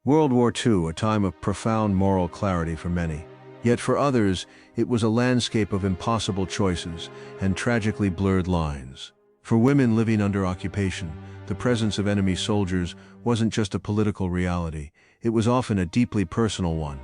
World War II, a time of profound moral clarity for many. Yet for others, it was a landscape of impossible choices and tragically blurred lines. For women living under occupation, the presence of enemy soldiers wasn't just a political reality, it was often a deeply personal one.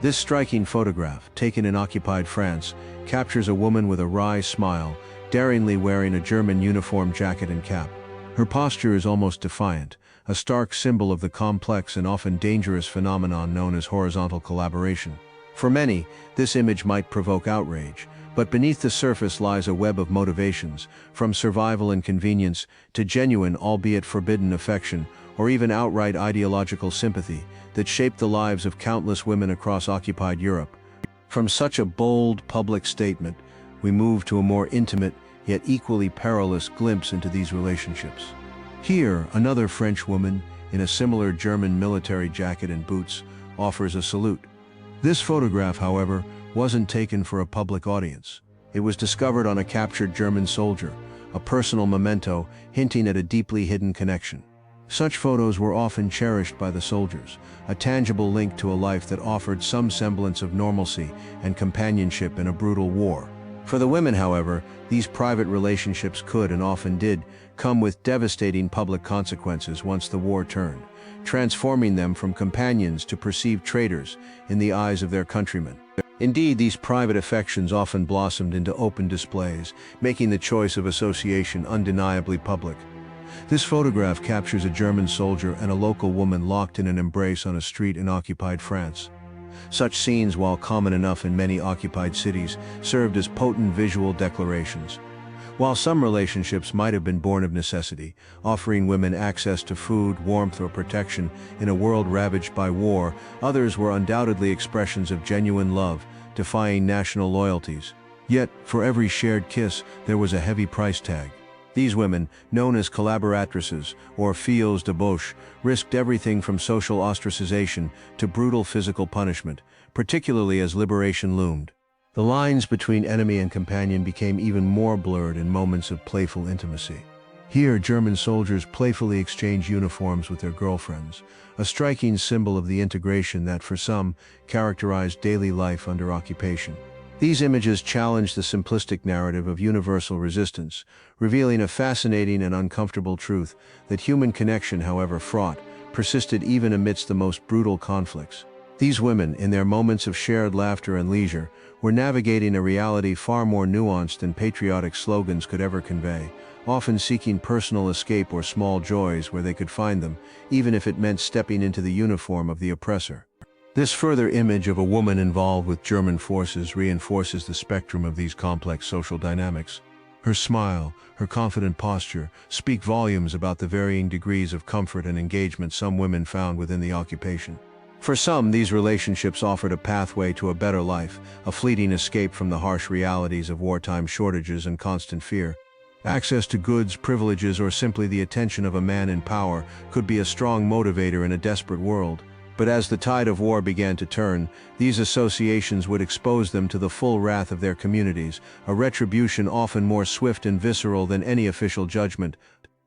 This striking photograph, taken in occupied France, captures a woman with a wry smile, daringly wearing a German uniform jacket and cap. Her posture is almost defiant, a stark symbol of the complex and often dangerous phenomenon known as horizontal collaboration. For many, this image might provoke outrage, but beneath the surface lies a web of motivations, from survival and convenience to genuine, albeit forbidden affection, or even outright ideological sympathy, that shaped the lives of countless women across occupied Europe. From such a bold public statement, we move to a more intimate, yet equally perilous glimpse into these relationships. Here, another French woman, in a similar German military jacket and boots, offers a salute. This photograph, however, wasn't taken for a public audience. It was discovered on a captured German soldier, a personal memento hinting at a deeply hidden connection. Such photos were often cherished by the soldiers, a tangible link to a life that offered some semblance of normalcy and companionship in a brutal war. For the women, however, these private relationships could, and often did, come with devastating public consequences once the war turned, transforming them from companions to perceived traitors in the eyes of their countrymen. Indeed, these private affections often blossomed into open displays, making the choice of association undeniably public. This photograph captures a German soldier and a local woman locked in an embrace on a street in occupied France. Such scenes, while common enough in many occupied cities, served as potent visual declarations. While some relationships might have been born of necessity, offering women access to food, warmth, or protection in a world ravaged by war, others were undoubtedly expressions of genuine love, defying national loyalties. Yet, for every shared kiss, there was a heavy price tag. These women, known as collaboratrices or filles de bauche, risked everything from social ostracization to brutal physical punishment, particularly as liberation loomed. The lines between enemy and companion became even more blurred in moments of playful intimacy. Here, German soldiers playfully exchanged uniforms with their girlfriends, a striking symbol of the integration that, for some, characterized daily life under occupation. These images challenge the simplistic narrative of universal resistance, revealing a fascinating and uncomfortable truth that human connection, however fraught, persisted even amidst the most brutal conflicts. These women, in their moments of shared laughter and leisure, were navigating a reality far more nuanced than patriotic slogans could ever convey, often seeking personal escape or small joys where they could find them, even if it meant stepping into the uniform of the oppressor. This further image of a woman involved with German forces reinforces the spectrum of these complex social dynamics. Her smile, her confident posture, speak volumes about the varying degrees of comfort and engagement some women found within the occupation. For some, these relationships offered a pathway to a better life, a fleeting escape from the harsh realities of wartime shortages and constant fear. Access to goods, privileges, or simply the attention of a man in power could be a strong motivator in a desperate world. But as the tide of war began to turn, these associations would expose them to the full wrath of their communities, a retribution often more swift and visceral than any official judgment.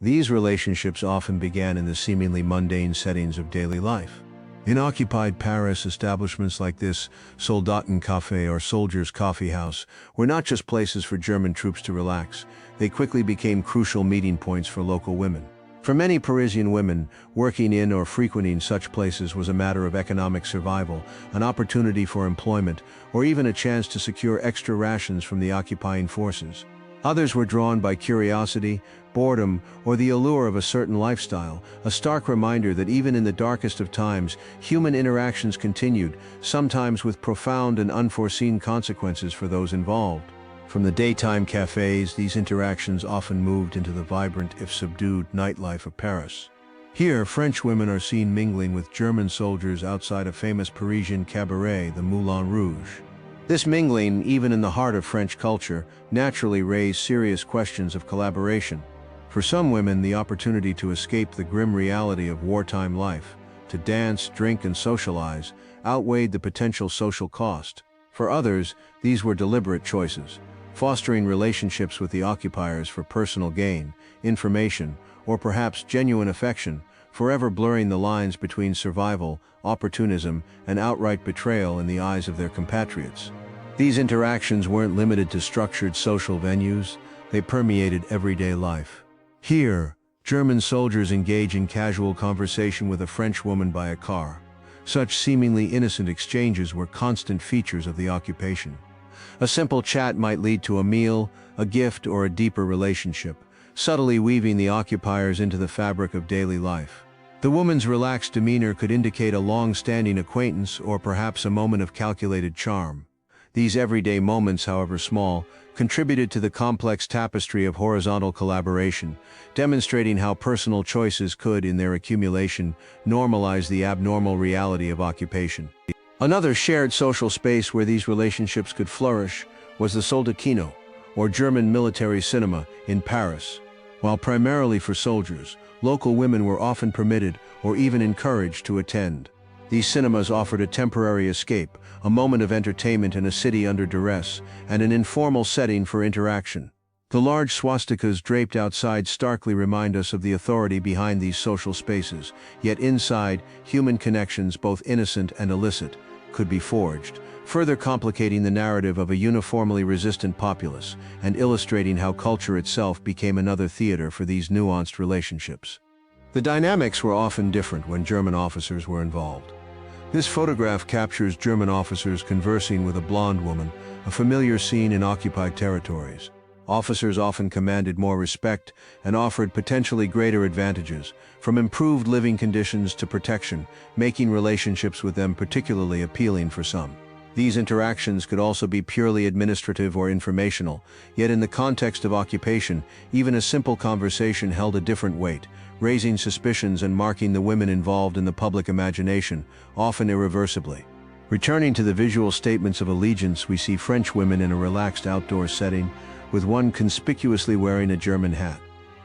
These relationships often began in the seemingly mundane settings of daily life. In occupied Paris, establishments like this, Soldatencafé or Soldiers' Coffee House, were not just places for German troops to relax. They quickly became crucial meeting points for local women. For many Parisian women, working in or frequenting such places was a matter of economic survival, an opportunity for employment, or even a chance to secure extra rations from the occupying forces. Others were drawn by curiosity, boredom, or the allure of a certain lifestyle, a stark reminder that even in the darkest of times, human interactions continued, sometimes with profound and unforeseen consequences for those involved. From the daytime cafes, these interactions often moved into the vibrant, if subdued, nightlife of Paris. Here, French women are seen mingling with German soldiers outside a famous Parisian cabaret, the Moulin Rouge. This mingling, even in the heart of French culture, naturally raised serious questions of collaboration. For some women, the opportunity to escape the grim reality of wartime life, to dance, drink, and socialize, outweighed the potential social cost. For others, these were deliberate choices, fostering relationships with the occupiers for personal gain, information, or perhaps genuine affection, forever blurring the lines between survival, opportunism, and outright betrayal in the eyes of their compatriots. These interactions weren't limited to structured social venues, they permeated everyday life. Here, German soldiers engage in casual conversation with a French woman by a car. Such seemingly innocent exchanges were constant features of the occupation. A simple chat might lead to a meal, a gift, or a deeper relationship, subtly weaving the occupiers into the fabric of daily life. The woman's relaxed demeanor could indicate a long-standing acquaintance or perhaps a moment of calculated charm. These everyday moments, however small, contributed to the complex tapestry of horizontal collaboration, demonstrating how personal choices could, in their accumulation, normalize the abnormal reality of occupation. Another shared social space where these relationships could flourish was the Salle de Kino, or German military cinema, in Paris. While primarily for soldiers, local women were often permitted or even encouraged to attend. These cinemas offered a temporary escape, a moment of entertainment in a city under duress, and an informal setting for interaction. The large swastikas draped outside starkly remind us of the authority behind these social spaces, yet inside, human connections, both innocent and illicit, could be forged, further complicating the narrative of a uniformly resistant populace and illustrating how culture itself became another theater for these nuanced relationships. The dynamics were often different when German officers were involved. This photograph captures German officers conversing with a blonde woman, a familiar scene in occupied territories. Officers often commanded more respect and offered potentially greater advantages, from improved living conditions to protection, making relationships with them particularly appealing for some. These interactions could also be purely administrative or informational, yet in the context of occupation, even a simple conversation held a different weight, raising suspicions and marking the women involved in the public imagination, often irreversibly. Returning to the visual statements of allegiance, we see French women in a relaxed outdoor setting, with one conspicuously wearing a German hat.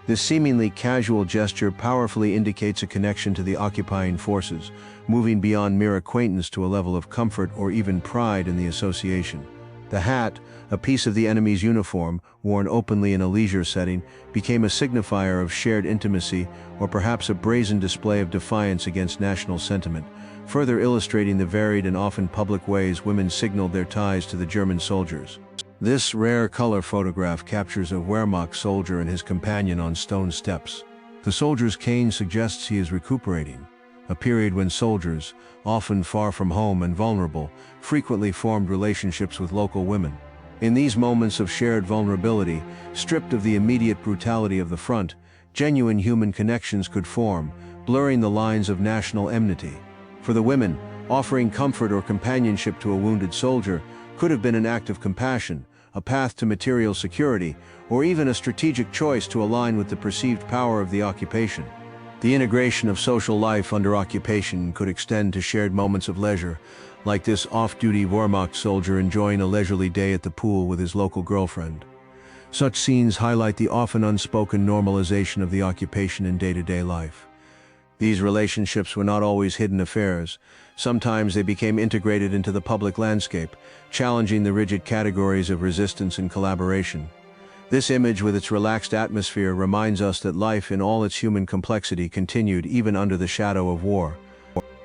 This seemingly casual gesture powerfully indicates a connection to the occupying forces, moving beyond mere acquaintance to a level of comfort or even pride in the association. The hat, a piece of the enemy's uniform, worn openly in a leisure setting, became a signifier of shared intimacy or perhaps a brazen display of defiance against national sentiment, further illustrating the varied and often public ways women signaled their ties to the German soldiers. This rare color photograph captures a Wehrmacht soldier and his companion on stone steps. The soldier's cane suggests he is recuperating, a period when soldiers, often far from home and vulnerable, frequently formed relationships with local women. In these moments of shared vulnerability, stripped of the immediate brutality of the front, genuine human connections could form, blurring the lines of national enmity. For the women, offering comfort or companionship to a wounded soldier could have been an act of compassion, a path to material security, or even a strategic choice to align with the perceived power of the occupation. The integration of social life under occupation could extend to shared moments of leisure, like this off-duty Wehrmacht soldier enjoying a leisurely day at the pool with his local girlfriend. Such scenes highlight the often unspoken normalization of the occupation in day-to-day life. These relationships were not always hidden affairs. Sometimes they became integrated into the public landscape, challenging the rigid categories of resistance and collaboration. This image, with its relaxed atmosphere, reminds us that life in all its human complexity continued even under the shadow of war.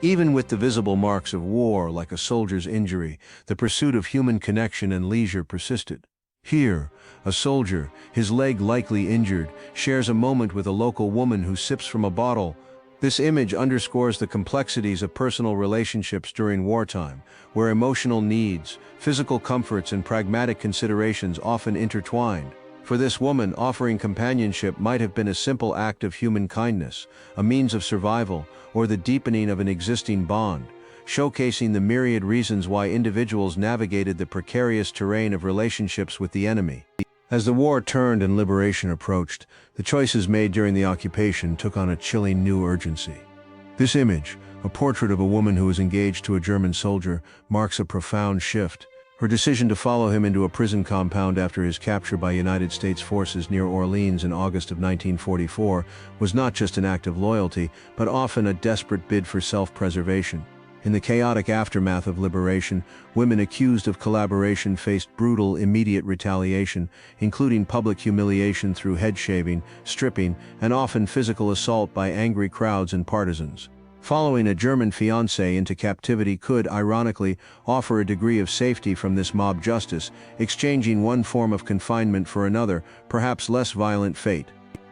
Even with the visible marks of war, like a soldier's injury, the pursuit of human connection and leisure persisted. Here, a soldier, his leg likely injured, shares a moment with a local woman who sips from a bottle. This image underscores the complexities of personal relationships during wartime, where emotional needs, physical comforts, and pragmatic considerations often intertwined. For this woman, offering companionship might have been a simple act of human kindness, a means of survival, or the deepening of an existing bond, showcasing the myriad reasons why individuals navigated the precarious terrain of relationships with the enemy. As the war turned and liberation approached, the choices made during the occupation took on a chilling new urgency. This image, a portrait of a woman who is engaged to a German soldier, marks a profound shift. Her decision to follow him into a prison compound after his capture by United States forces near Orleans in August of 1944 was not just an act of loyalty, but often a desperate bid for self-preservation. In the chaotic aftermath of liberation, women accused of collaboration faced brutal, immediate retaliation, including public humiliation through head shaving, stripping, and often physical assault by angry crowds and partisans. Following a German fiancé into captivity could, ironically, offer a degree of safety from this mob justice, exchanging one form of confinement for another, perhaps less violent fate.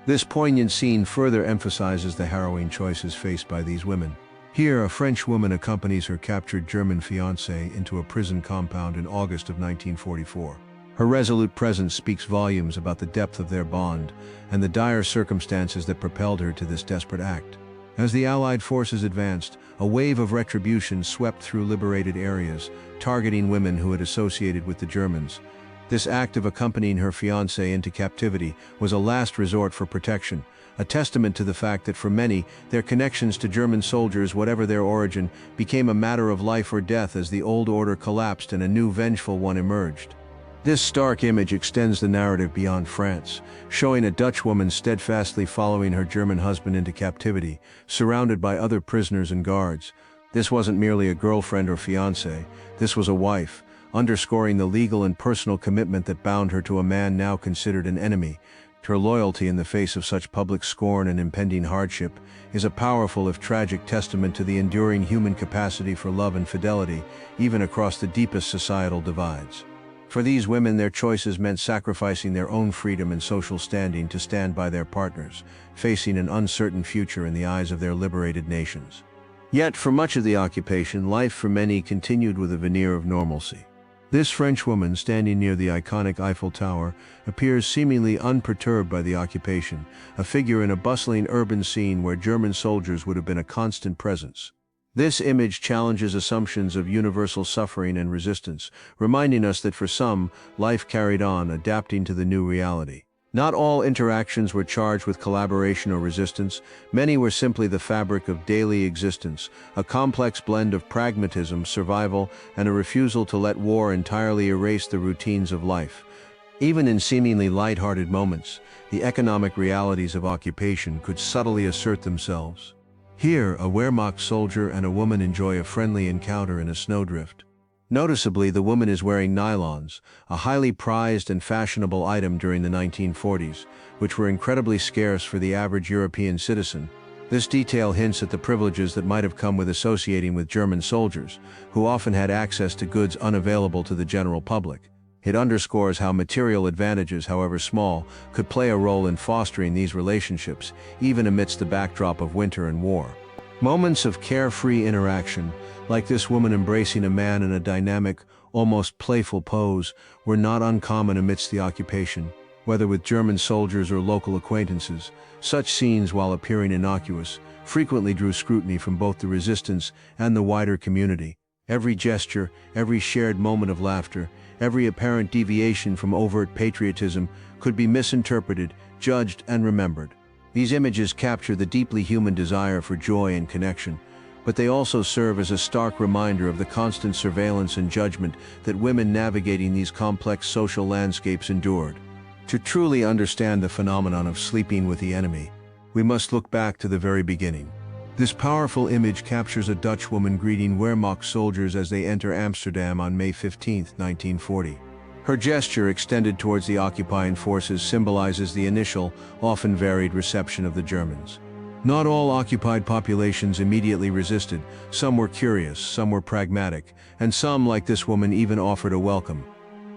This poignant scene further emphasizes the harrowing choices faced by these women. Here, a French woman accompanies her captured German fiancé into a prison compound in August of 1944. Her resolute presence speaks volumes about the depth of their bond and the dire circumstances that propelled her to this desperate act. As the Allied forces advanced, a wave of retribution swept through liberated areas, targeting women who had associated with the Germans. This act of accompanying her fiancé into captivity was a last resort for protection, a testament to the fact that for many, their connections to German soldiers, whatever their origin, became a matter of life or death as the old order collapsed and a new vengeful one emerged. This stark image extends the narrative beyond France, showing a Dutch woman steadfastly following her German husband into captivity, surrounded by other prisoners and guards. This wasn't merely a girlfriend or fiancé, this was a wife, underscoring the legal and personal commitment that bound her to a man now considered an enemy. Her loyalty in the face of such public scorn and impending hardship is a powerful if tragic testament to the enduring human capacity for love and fidelity, even across the deepest societal divides. For these women, their choices meant sacrificing their own freedom and social standing to stand by their partners, facing an uncertain future in the eyes of their liberated nations. Yet, for much of the occupation, life for many continued with a veneer of normalcy. This French woman, standing near the iconic Eiffel Tower, appears seemingly unperturbed by the occupation, a figure in a bustling urban scene where German soldiers would have been a constant presence. This image challenges assumptions of universal suffering and resistance, reminding us that for some, life carried on, adapting to the new reality. Not all interactions were charged with collaboration or resistance. Many were simply the fabric of daily existence, a complex blend of pragmatism, survival, and a refusal to let war entirely erase the routines of life. Even in seemingly light-hearted moments, the economic realities of occupation could subtly assert themselves. Here, a Wehrmacht soldier and a woman enjoy a friendly encounter in a snowdrift. Noticeably, the woman is wearing nylons, a highly prized and fashionable item during the 1940s, which were incredibly scarce for the average European citizen. This detail hints at the privileges that might have come with associating with German soldiers, who often had access to goods unavailable to the general public. It underscores how material advantages, however small, could play a role in fostering these relationships, even amidst the backdrop of winter and war. Moments of carefree interaction, like this woman embracing a man in a dynamic, almost playful pose, were not uncommon amidst the occupation, whether with German soldiers or local acquaintances. Such scenes, while appearing innocuous, frequently drew scrutiny from both the resistance and the wider community. Every gesture, every shared moment of laughter, every apparent deviation from overt patriotism could be misinterpreted, judged, and remembered. These images capture the deeply human desire for joy and connection, but they also serve as a stark reminder of the constant surveillance and judgment that women navigating these complex social landscapes endured. To truly understand the phenomenon of sleeping with the enemy, we must look back to the very beginning. This powerful image captures a Dutch woman greeting Wehrmacht soldiers as they enter Amsterdam on May 15, 1940. Her gesture extended towards the occupying forces symbolizes the initial, often varied reception of the Germans. Not all occupied populations immediately resisted. Some were curious, some were pragmatic, and some, like this woman, even offered a welcome.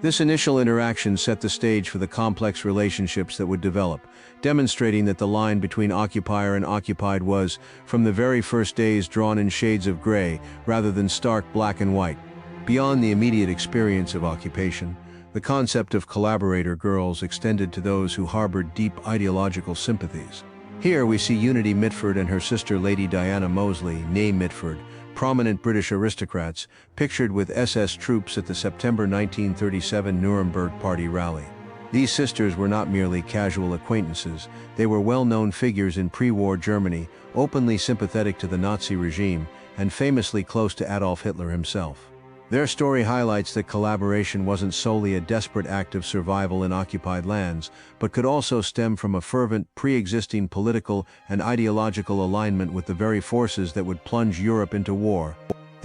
This initial interaction set the stage for the complex relationships that would develop, demonstrating that the line between occupier and occupied was, from the very first days, drawn in shades of gray rather than stark black and white. Beyond the immediate experience of occupation, the concept of collaborator girls extended to those who harbored deep ideological sympathies. Here we see Unity Mitford and her sister Lady Diana Mosley, née Mitford, prominent British aristocrats, pictured with SS troops at the September 1937 Nuremberg Party rally. These sisters were not merely casual acquaintances, they were well-known figures in pre-war Germany, openly sympathetic to the Nazi regime, and famously close to Adolf Hitler himself. Their story highlights that collaboration wasn't solely a desperate act of survival in occupied lands, but could also stem from a fervent, pre-existing political and ideological alignment with the very forces that would plunge Europe into war.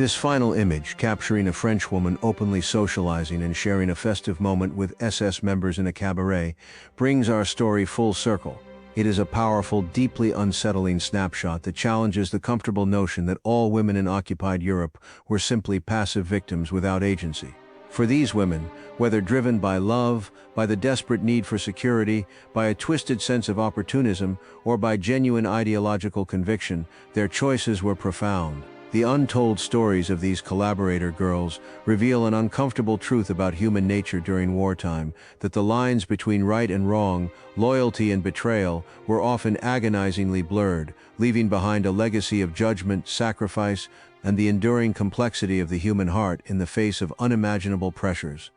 This final image, capturing a French woman openly socializing and sharing a festive moment with SS members in a cabaret, brings our story full circle. It is a powerful, deeply unsettling snapshot that challenges the comfortable notion that all women in occupied Europe were simply passive victims without agency. For these women, whether driven by love, by the desperate need for security, by a twisted sense of opportunism, or by genuine ideological conviction, their choices were profound. The untold stories of these Collaborator girls reveal an uncomfortable truth about human nature during wartime, that the lines between right and wrong, loyalty and betrayal, were often agonizingly blurred, leaving behind a legacy of judgment, sacrifice, and the enduring complexity of the human heart in the face of unimaginable pressures.